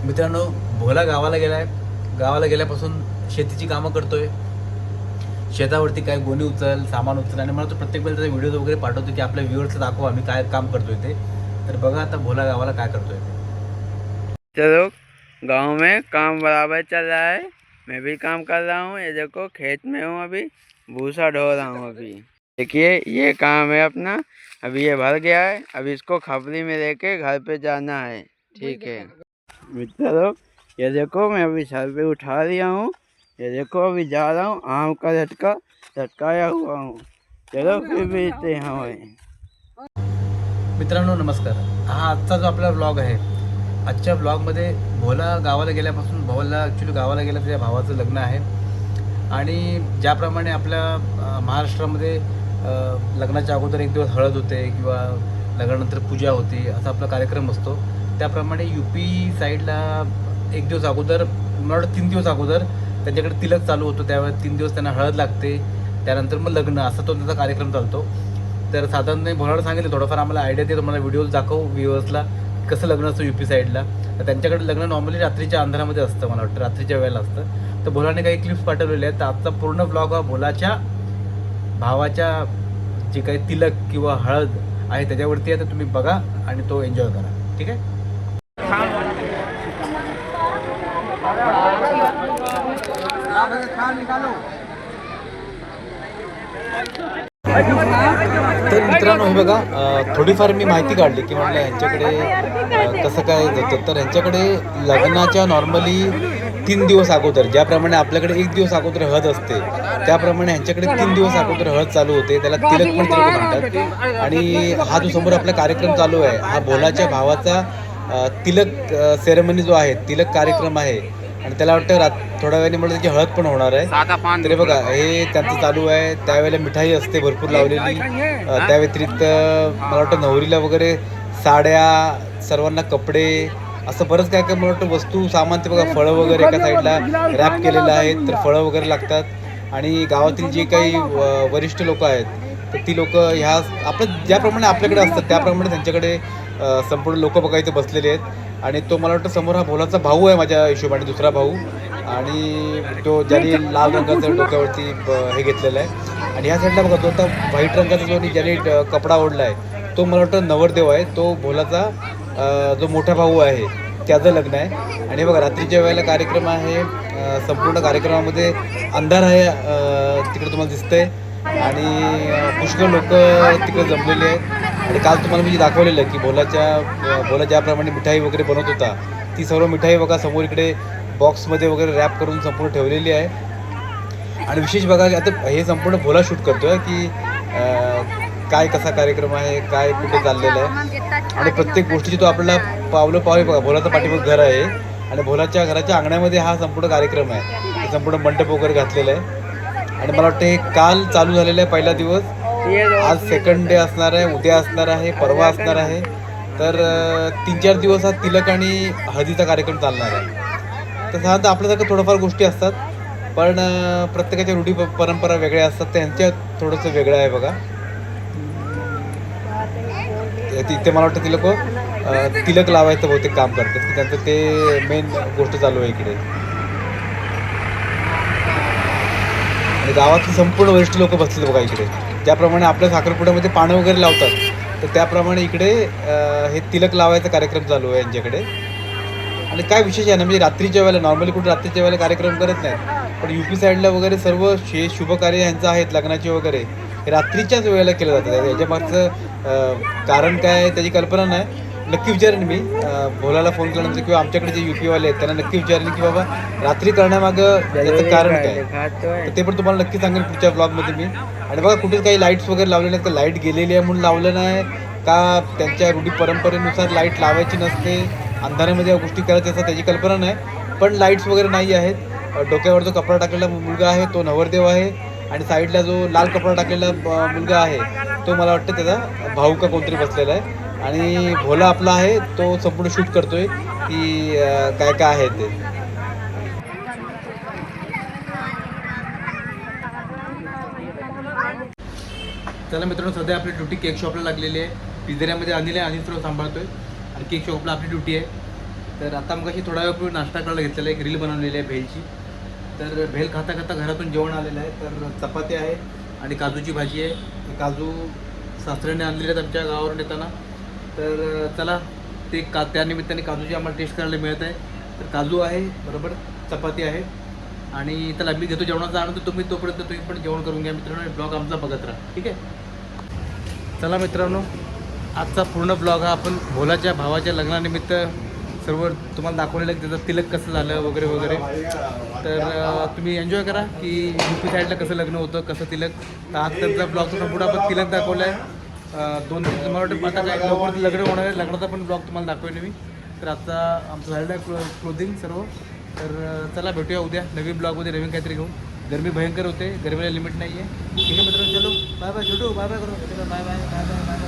मित्रांनो, भोला गावाला गेलाय. गावाला गेल्यापासून शेतीची कामं करतोय. शेतावरती काय गोणी उचल, सामान उचल, आणि मला तो प्रत्येक वेळेला त्याचा व्हिडिओ वगैरे पाठवतो की आपल्या व्ह्यूअर्सला दाखवा आम्ही काय काम करतोय ते. तर बघा आता भोला गावाला काय करतोय ते. चलो, गांव में काम बराबर चल रहा है। मैं भी काम कर रहा हूँ। ये देखो खेत में हूँ, अभी भूसा ढो रहा हूँ। अभी देखिए ये काम है अपना। अभी ये भर गया है, अभी इसको खपरी में लेके घर पे जाना है। ठीक है मित्रों, ये देखो मैं अभी सर पे उठा लिया हूँ। ये देखो अभी जा रहा हूँ, आम का झटका झटकाया हुआ हूँ। चलो फिर मिलते हैं हमें। मित्रांनो नमस्कार. हा आजचा जो आपला व्लॉग आहे. आजच्या व्लॉगमध्ये भोला गावाला गेल्यापासून, भोला ॲक्च्युली गावाला गेल्या त्याच्या भावाचं लग्न आहे. आणि ज्याप्रमाणे आपल्या महाराष्ट्रामध्ये लग्नाच्या अगोदर एक दिवस हळद होते किंवा लग्नानंतर पूजा होती, असा आपला कार्यक्रम असतो. त्याप्रमाणे यू पी साईडला एक दिवस अगोदर, मला वाटतं 3 दिवस अगोदर त्यांच्याकडे तिलक चालू होतो. त्यावेळेस 3 दिवस त्यांना हळद लागते, त्यानंतर मग लग्न, असा तो त्याचा कार्यक्रम चालतो. तर साधारण भोलाला सांगितलं थोडंफार आम्हाला आयडिया दे, तुम्हाला व्हिडिओज दाखव व्ह्यूअर्सला कसं लग्न असतं यू पी साईडला. तर त्यांच्याकडे लग्न नॉर्मली रात्रीच्या अंधारामध्ये असतं, मला वाटतं रात्रीच्या वेळेला असतं. तर भोलाने काही क्लिप्स पाठवलेले आहेत. तर आजचा पूर्ण ब्लॉग हा भोलाच्या भावाच्या जे काही तिलक किंवा हळद आहे त्याच्यावरती आहे. तर तुम्ही बघा आणि तो एन्जॉय करा. ठीक आहे. तर मित्रांनो हे बघा, थोडीफार मी माहिती काढली की म्हटलं ह्यांच्याकडे कसं काय जातं. तर ह्यांच्याकडे लग्नाच्या नॉर्मली 3 दिवस अगोदर, ज्याप्रमाणे आपल्याकडे 1 दिवस अगोदर हळद असते, त्याप्रमाणे ह्यांच्याकडे 3 दिवस अगोदर हळद चालू होते. त्याला तिलक पण ते लोक म्हणतात. आणि हा जो समोर आपला कार्यक्रम चालू आहे, हा भोलाच्या भावाचा तिलक सेरेमनी जो आहे, तिलक कार्यक्रम आहे. आणि त्याला वाटतं थोड्या वेळाने मला त्याची हळद पण होणार आहे. तरी बघा हे त्यांचं चालू आहे. त्यावेळेला मिठाई असते भरपूर लावलेली. त्या व्यतिरिक्त मला वाटतं नवरीला वगैरे साड्या, सर्वांना कपडे, असं बरंच काय काय मला वाटतं वस्तू सामान. ते बघा फळं वगैरे एका साईडला रॅप केलेलं आहे, तर फळं वगैरे लागतात. आणि गावातील जे काही वरिष्ठ लोक आहेत, तर ती लोक ह्या आपलं ज्याप्रमाणे आपल्याकडे असतात त्याप्रमाणे त्यांच्याकडे संपूर्ण लोक बघा इथे बसलेले आहेत. आणि तो मला वाटतं समोर हा भोलाचा भाऊ आहे माझ्या हिशोबाने, दुसरा भाऊ. आणि तो ज्याने लाल रंगाचं डोक्यावरती हे घेतलेलं आहे. आणि ह्या साईडला बघा तो आता व्हाईट रंगाचा जो ज्याने कपडा ओढला आहे, तो मला वाटतं नवरदेव आहे. तो भोलाचा जो मोठा भाऊ आहे त्याचं लग्न आहे. आणि बघा रात्रीच्या वेळेला कार्यक्रम आहे. संपूर्ण कार्यक्रमामध्ये अंधार आहे, तिकडे तुम्हाला दिसतंय. आणि पुष्कळ लोक तिकडे जमलेले आहेत. आणि काल तुम्हाला मी दाखवलेलं की भोला ज्याप्रमाणे मिठाई वगैरे बनवत होता, ती सर्व मिठाई बघा समोर इकडे बॉक्समध्ये वगैरे रॅप करून संपूर्ण ठेवलेली आहे. आणि विशेष बघा आता हे संपूर्ण भोला शूट करतोय की काय कसा कार्यक्रम आहे, काय कुठे चाललेलं आहे. आणि प्रत्येक गोष्टीची तो आपल्याला पावलं बघा. भोलाचं पाठीमागं घर आहे आणि भोलाच्या घराच्या अंगणामध्ये हा संपूर्ण कार्यक्रम आहे. संपूर्ण मंडप वगैरे घातलेला आहे. आणि मला वाटतं हे काल चालू झालेलं आहे पहिला दिवस. आज सेकंड डे असणार आहे, उद्या असणार आहे, परवा असणार आहे. तर 3-4 दिवस हा तिलक आणि हळदीचा कार्यक्रम चालणार आहे. तर साधारणतः आपल्यासारखं थोडंफार गोष्टी असतात, पण प्रत्येकाच्या रूढी परंपरा वेगळ्या असतात. त्यांच्या थोडंसं वेगळं आहे बघा. तिथे मला वाटतं ती लोक तिलक लावायचं बहुतेक काम करतात, की त्यांचं ते मेन गोष्ट चालू आहे इकडे. आणि गावातली संपूर्ण वरिष्ठ लोक बसले बघा इकडे. ज्याप्रमाणे आपल्या साखरपुड्यामध्ये पानं वगैरे लावतात, तर त्याप्रमाणे इकडे हे तिलक लावायचा कार्यक्रम चालू आहे यांच्याकडे. आणि काय विशेष आहे ना, म्हणजे रात्रीच्या वेळेला नॉर्मली कुठे रात्रीच्या वेळेला कार्यक्रम करत नाहीत, पण यू पी साईडला वगैरे सर्व शुभ कार्य यांचं आहेत लग्नाचे वगैरे, हे रात्रीच्याच वेळेला केलं जातं. याच्यामागचं कारण काय आहे त्याची कल्पना नाही. नक्की विचारेन मी भोलाला फोन केल्यानंतर, किंवा आमच्याकडे जे यू पीवाले आहेत त्यांना नक्की विचारेन की बाबा रात्री करण्यामागं त्याचं कारण काय. तर ते पण तुम्हाला नक्की सांगेन पुढच्या ब्लॉगमध्ये मी. आणि बघा कुठेच काही लाईट्स वगैरे लावले नाहीत, तर लाईट गेलेली आहे म्हणून लावलं नाही का, त्यांच्या रूढी परंपरेनुसार लाईट लावायची नसते, अंधारामध्ये या गोष्टी करायच्या असतात त्याची कल्पना नाही. पण लाईट्स वगैरे नाही आहेत. डोक्यावर जो कपडा टाकलेला मुलगा आहे तो नवरदेव आहे. आणि साईडला जो लाल कपडा टाकलेला मुलगा आहे तो मला वाटतं त्याचा भाऊ का कोणतरी बसलेला आहे. आणि भोला आपला आहे तो संपूर्ण शूट करतोय की काय काय आहे ते. चला मित्रांनो, सध्या आपली ड्युटी केक शॉपला लागलेली आहे. पिझेऱ्यामध्ये आणलेली आहे आणि सर्व सांभाळतोय. आणि केक शॉपला आपली ड्युटी आहे. तर आता मग अशी थोडा वेळपूर्वी नाश्ता करायला घेतलेला आहे, एक रील बनवलेली आहे भेलची. तर भेल खाता खाता घरातून जेवण आलेलं आहे. तर चपाती आहे आणि काजूची भाजी आहे. काजू सासऱ्याने आणलेले आहेत आमच्या गावावरून येताना. तर चला ते त्यानिमित्ताने काजूची आम्हाला टेस्ट करायला मिळत आहे. तर काजू आहे बरोबर, चपाती आहे आणि चला मी घेतो जेवणाचा आनंद. तोपर्यंत तुम्ही पण जेवण करून घ्या मित्रांनो. ब्लॉग आमचा बघत राहा, ठीक आहे. चला मित्रांनो, आजचा पूर्ण ब्लॉग हा आपण भोलाच्या भावाच्या लग्नानिमित्त सर्व तुम्हाला दाखवलेलं आहे, त्याचं तिलक कसं झालं वगैरे वगैरे. तर तुम्ही एन्जॉय करा की UP साईडला कसं लग्न होतं, कसं तिलक. तर आज त्यांचा ब्लॉग तुम्हाला पुढं आपण तिलक दाखवलं आहे. 2-3 मला वाटतं आता काय लवकर लग्न होणार आहे, लग्नाचा पण ब्लॉग तुम्हाला दाखवेन मी. तर आता आमचं झालेलं आहे क्लोदिंग सर्व. तर चला भेटूया उद्या नवीन ब्लॉगमध्ये नवीन काहीतरी घेऊन. गरमी भयंकर होते, गरमीला लिमिट नाही आहे. ठीक आहे मित्रांनो, चलो बाय बाय, छोटू बाय बाय करू, bye bye bye bye bye.